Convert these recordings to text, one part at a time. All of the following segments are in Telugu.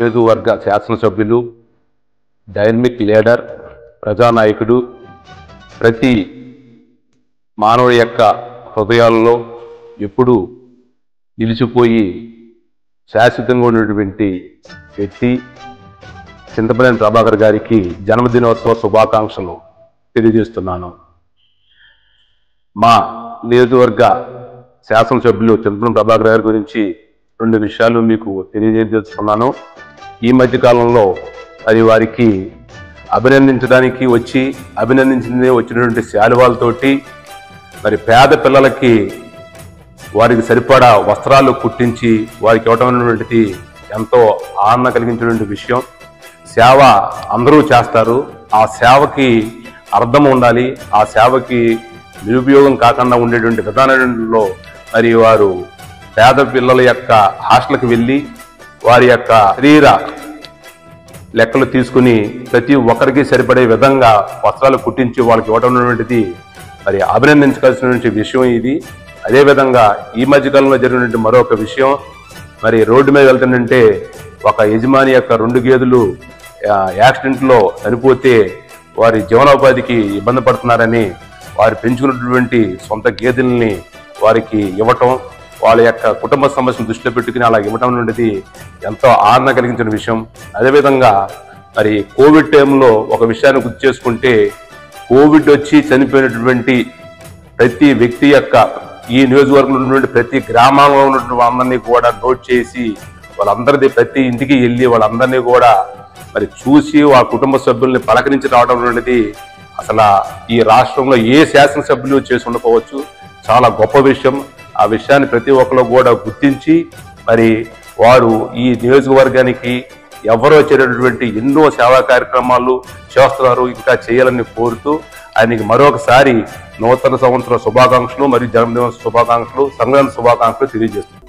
నియోజకవర్గ శాసనసభ్యులు, డైనమిక్ లీడర్, ప్రజానాయకుడు, ప్రతి మానవుడి యొక్క హృదయాల్లో ఎప్పుడూ నిలిచిపోయి శాశ్వతంగా ఉన్నటువంటి వ్యక్తి చింతపనేని ప్రభాకర్ గారికి జన్మదినోత్సవ శుభాకాంక్షలు తెలియజేస్తున్నాను. మా నియోజకవర్గ శాసనసభ్యులు చింతపనేని ప్రభాకర్ గారి గురించి 2 విషయాలు మీకు తెలియజేస్తున్నాను. ఈ మధ్యకాలంలో అది వారికి అభినందించడానికి వచ్చినటువంటి శాలువాలతోటి మరి పేద పిల్లలకి వారికి సరిపడా వస్త్రాలు కుట్టించి వారికి ఇవ్వటం అనేటువంటిది ఎంతో ఆనందం కలిగించినటువంటి విషయం. సేవ అందరూ చేస్తారు, ఆ సేవకి అర్థం ఉండాలి, ఆ సేవకి నిరుపయోగం కాకుండా ఉండేటువంటి విధానంలో మరి వారు పేద పిల్లల యొక్క హాస్టల్కి వెళ్ళి వారి యొక్క శరీర లెక్కలు తీసుకుని ప్రతి ఒక్కరికి సరిపడే విధంగా వస్త్రాలు కుట్టించి వాళ్ళకి ఇవ్వడం అనేటువంటిది మరి అభినందించవలసినటువంటి విషయం ఇది. అదేవిధంగా ఈ మధ్యకాలంలో జరిగినటువంటి మరొక విషయం, మరి రోడ్డు మీద వెళ్తుందంటే ఒక యజమాని యొక్క 2 గేదెలు యాక్సిడెంట్లో చనిపోతే వారి జీవనోపాధికి ఇబ్బంది పడుతున్నారని వారు పెంచుకున్నటువంటి సొంత గేదెల్ని వారికి ఇవ్వటం, వాళ్ళ యొక్క కుటుంబ సమస్యను దృష్టిలో పెట్టుకుని అలా ఇవ్వటం అనేది ఎంతో ఆనందం కలిగించిన విషయం. అదేవిధంగా మరి కోవిడ్ టైంలో ఒక విషయాన్ని గుర్తు చేసుకుంటే, కోవిడ్ వచ్చి చనిపోయినటువంటి ప్రతి వ్యక్తి యొక్క ఈ నియోజకవర్గంలో ఉన్నటువంటి ప్రతి గ్రామంలో ఉన్నటువంటి వాళ్ళందరినీ కూడా నోట్ చేసి వాళ్ళందరిది ప్రతి ఇంటికి వెళ్ళి వాళ్ళందరినీ కూడా మరి చూసి వాళ్ళ కుటుంబ సభ్యుల్ని పలకరించి రావడం అనేది అసలు ఈ రాష్ట్రంలో ఏ శాసనసభ్యులు చేసి ఉండకపోవచ్చు. చాలా గొప్ప విషయం. ఆ విషయాన్ని ప్రతి ఒక్కరు కూడా గుర్తించి మరి వారు ఈ నియోజకవర్గానికి ఎవరో చేరేటటువంటి ఎన్నో సేవా కార్యక్రమాలు చేస్తున్నారు, ఇంకా చేయాలని కోరుతూ ఆయనకి మరొకసారి నూతన సంవత్సర శుభాకాంక్షలు మరియు జన్మదిన శుభాకాంక్షలు, సంక్రాంతి శుభాకాంక్షలు తెలియజేస్తున్నారు.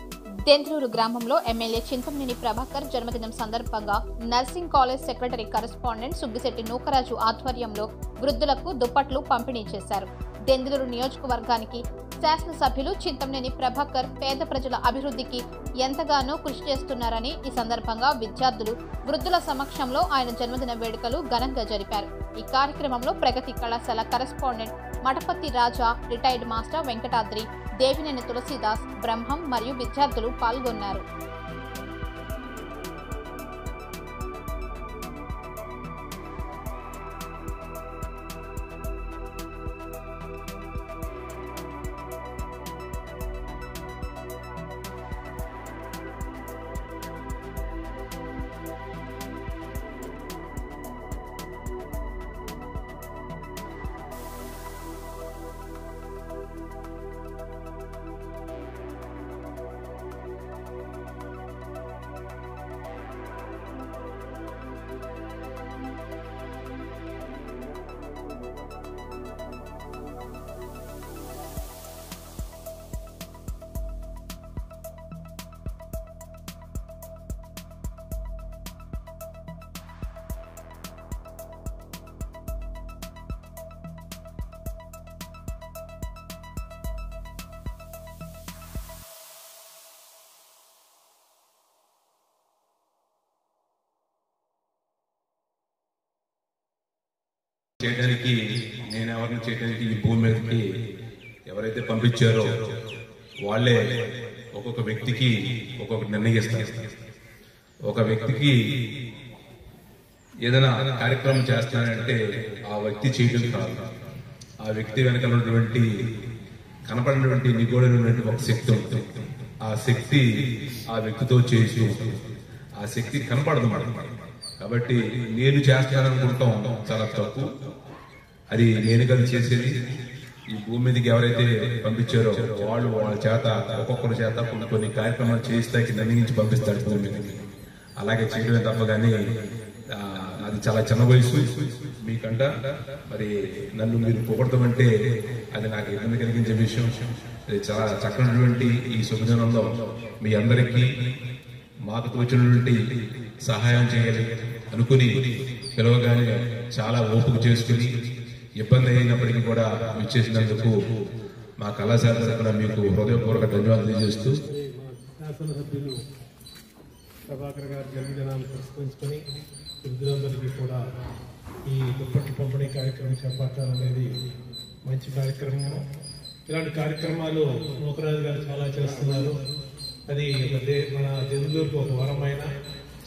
దెందులూరు గ్రామంలో ఎమ్మెల్యే చింతమనేని ప్రభాకర్ జన్మదినం సందర్భంగా nursing college secretary correspondent Suggisetti Nookaraju ఆధ్వర్యంలో వృద్ధులకు దుప్పట్లు పంపిణీ చేశారు. దెందులూరు నియోజకవర్గానికి శాసనసభ్యులు చింతమనేని ప్రభాకర్ పేద ప్రజల అభివృద్ధికి ఎంతగానో కృషి చేస్తున్నారని ఈ సందర్భంగా విద్యార్థులు వృద్ధుల సమక్షంలో ఆయన జన్మదిన వేడుకలు ఘనంగా జరిపారు. ఈ కార్యక్రమంలో ప్రగతి కళాశాల కరెస్పాండెంట్ మఠపతి రాజా, రిటైర్డ్ మాస్టర్ వెంకటాద్రి, దేవినేని తులసీదాస్, బ్రహ్మం మరియు విద్యార్థులు పాల్గొన్నారు. చేయడానికి నేను ఎవరిని చేయడానికి ఈ భూమి మీదకి ఎవరైతే పంపించారో వాళ్ళే ఒక్కొక్క వ్యక్తికి ఒక్కొక్క నిర్ణయిస్తారు. ఒక వ్యక్తికి ఏదైనా కార్యక్రమం చేస్తానంటే ఆ వ్యక్తి చేయడం కాదు, ఆ వ్యక్తి వెనక ఉన్నటువంటి కనపడినటువంటి నిగూఢమైనటువంటి ఒక శక్తి ఉంటుంది. ఆ శక్తి ఆ వ్యక్తితో చేస్తూ ఆ శక్తి కనపడదు మాట. కాబట్టి నేను చేస్తాననుకుంటాం చాలా తప్పు. అది నేను కదా చేసేది. ఈ భూమి మీదకి ఎవరైతే పంపించారో వాళ్ళ చేత ఒక్కొక్కరి చేత కొన్ని కార్యక్రమాలు చేయిస్తాకి నిర్ణయించి పంపిస్తాడు భూమి మీదకి. అలాగే చేయడమే తప్ప కానీ అది చాలా చిన్న వయసు మీకంట. మరి నన్ను మీరు పొగడతామంటే అది నాకు ఇబ్బంది కలిగించే విషయం. అది చాలా చక్కనటువంటి ఈ శుభదినంలో మీ అందరికీ మాకు తోచినటువంటి సహాయం చేయాలి అనుకుని పిలవగానే చాలా ఓపిక చేసుకుని ఇబ్బంది అయినప్పటికీ కూడా విచ్చేసినందుకు మా కళాశాల తరఫున మీకు హృదయపూర్వక ధన్యవాదాలు తెలియజేస్తూ ప్రభాకర్ గారి జన్మదినాన్ని పురస్కరించుకొని వృద్ధులందరికీ కూడా ఈ దుప్పట్ల పంపిణీ కార్యక్రమం చేపట్టాలనేది మంచి కార్యక్రమం. ఇలాంటి కార్యక్రమాలు నూకరాజు గారు చాలా చేస్తున్నారు. అది మన దెందులూరుకు ఒక వరమైన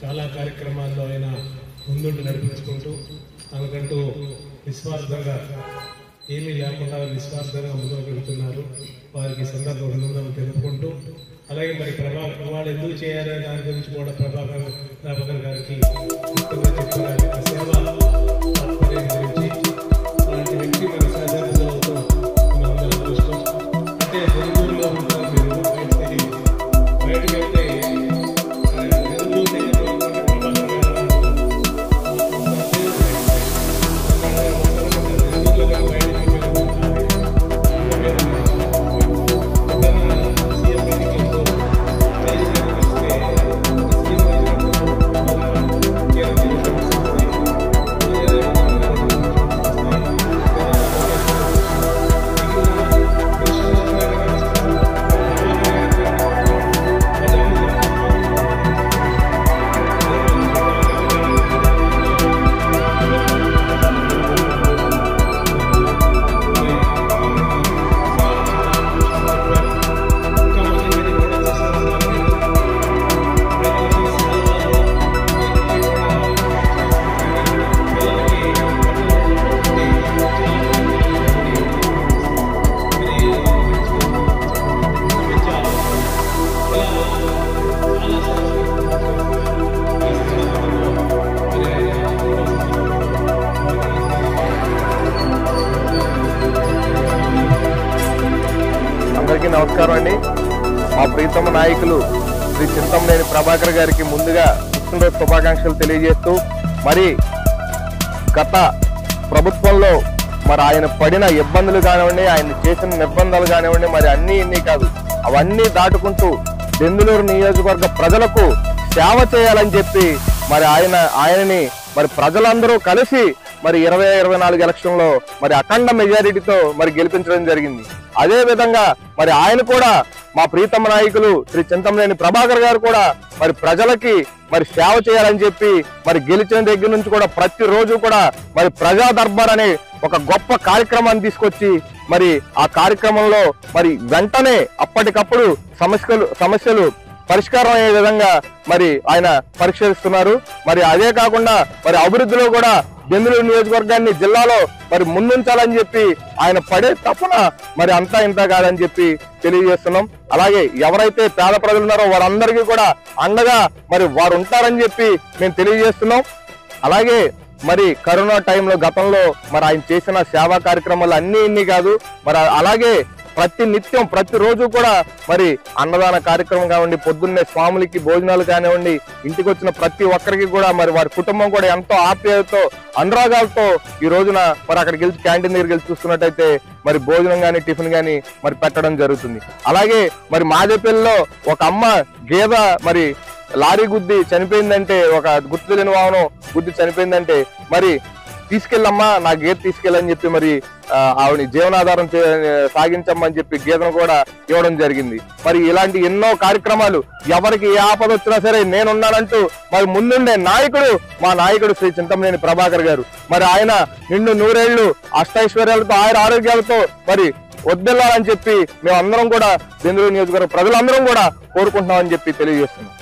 చాలా కార్యక్రమాల్లో ఆయన ముందుండి నడిపించుకుంటూ తనకంటూ నిస్వార్థంగా ఏమీ లేకుండా నిస్వార్థంగా ముందుకు వెళ్తున్నారు. వారికి సందర్భం అభినందనలు తెలుపుకుంటూ అలాగే మరి వాళ్ళు ఎందుకు చేయాలనే దాని గురించి కూడా ప్రభాకర్ గారికి చెప్పారు. సేవ తాత్పర్యం గురించి అలాంటి వ్యక్తి మన శాసనసభలో మనందరం చూస్తాం. అంటే దెందులూరులో ఉంటారు మీరు, బయటకు వెళ్తే అందరికీ నమస్కారం అండి. మా ప్రీతమ నాయకులు శ్రీ చింతమనేని ప్రభాకర్ గారికి ముందుగా పుట్టినరోజు శుభాకాంక్షలు తెలియజేస్తూ, మరి గత ప్రభుత్వంలో మరి ఆయన పడిన ఇబ్బందులు కానివ్వండి, ఆయన చేసిన నిర్బంధాలు కానివ్వండి, మరి అన్నీ ఇన్ని కాదు, అవన్నీ దాటుకుంటూ దెందులూరు నియోజకవర్గ ప్రజలకు సేవ చేయాలని చెప్పి మరి ఆయనని మరి ప్రజలందరూ కలిసి మరి 2024 ఎలక్షన్లో మరి అఖండ మెజారిటీతో మరి గెలిపించడం జరిగింది. అదే విధంగా మరి ఆయన కూడా మా ప్రీతమ నాయకులు శ్రీ చింతమనేని ప్రభాకర్ గారు కూడా మరి ప్రజలకి మరి సేవ చేయాలని చెప్పి మరి గెలిచిన దగ్గర నుంచి కూడా ప్రతిరోజు కూడా మరి ప్రజా దర్బార్ అనే ఒక గొప్ప కార్యక్రమాన్ని తీసుకొచ్చి మరి ఆ కార్యక్రమంలో మరి వెంటనే అప్పటికప్పుడు సమస్యలు పరిష్కారం అయ్యే విధంగా మరి ఆయన పరిష్కరిస్తున్నారు. మరి అదే కాకుండా మరి అభివృద్ధిలో కూడా దెందులూరు నియోజకవర్గాన్ని జిల్లాలో మరి ముందుంచాలని చెప్పి ఆయన పడే తపన మరి అంతా ఇంత కాదని చెప్పి తెలియజేస్తున్నాం. అలాగే ఎవరైతే పేద ప్రజలు ఉన్నారో వారందరికీ కూడా అండగా మరి వారు ఉంటారని చెప్పి మేము తెలియజేస్తున్నాం. అలాగే మరి కరోనా టైంలో గతంలో మరి ఆయన చేసిన సేవా కార్యక్రమాలు అన్ని ఇన్ని కాదు, మరి అలాగే ప్రతిరోజు కూడా మరి అన్నదాన కార్యక్రమం కానివ్వండి, పొద్దున్నే స్వాములకి భోజనాలు కానివ్వండి, ఇంటికి వచ్చిన ప్రతి ఒక్కరికి కూడా మరి వారి కుటుంబం కూడా ఎంతో ఆప్యాయతతో అనురాగాలతో ఈ రోజున మరి అక్కడికి వెళ్ళి క్యాంటీన్ దగ్గరికి వెళ్ళి చూస్తున్నట్టయితే మరి భోజనం కానీ టిఫిన్ కానీ మరి పెట్టడం జరుగుతుంది. అలాగే మరి మాదేపల్లిలో ఒక అమ్మ గేద మరి లారీ గుద్ది చనిపోయిందంటే, ఒక గుర్తు తెలియని వాహనం గుద్ది చనిపోయిందంటే మరి తీసుకెళ్ళమ్మా నా గేదె తీసుకెళ్ళని చెప్పి మరి ఆవిడ జీవనాధారం సాగించమ్మని చెప్పి గేదెను కూడా ఇవ్వడం జరిగింది. మరి ఇలాంటి ఎన్నో కార్యక్రమాలు, ఎవరికి ఏ ఆపద వచ్చినా సరే నేనున్నానంటూ మరి ముందుండే నాయకుడు మా నాయకుడు శ్రీ చింతమనేని ప్రభాకర్ గారు. మరి ఆయన నిండు నూరేళ్లు అష్టైశ్వర్యాలతో ఆరోగ్యాలతో మరి వద్దెళ్ళాలని చెప్పి మేమందరం కూడా దెందులూరు నియోజకవర్గ ప్రజలందరం కూడా కోరుకుంటున్నామని చెప్పి తెలియజేస్తున్నాం.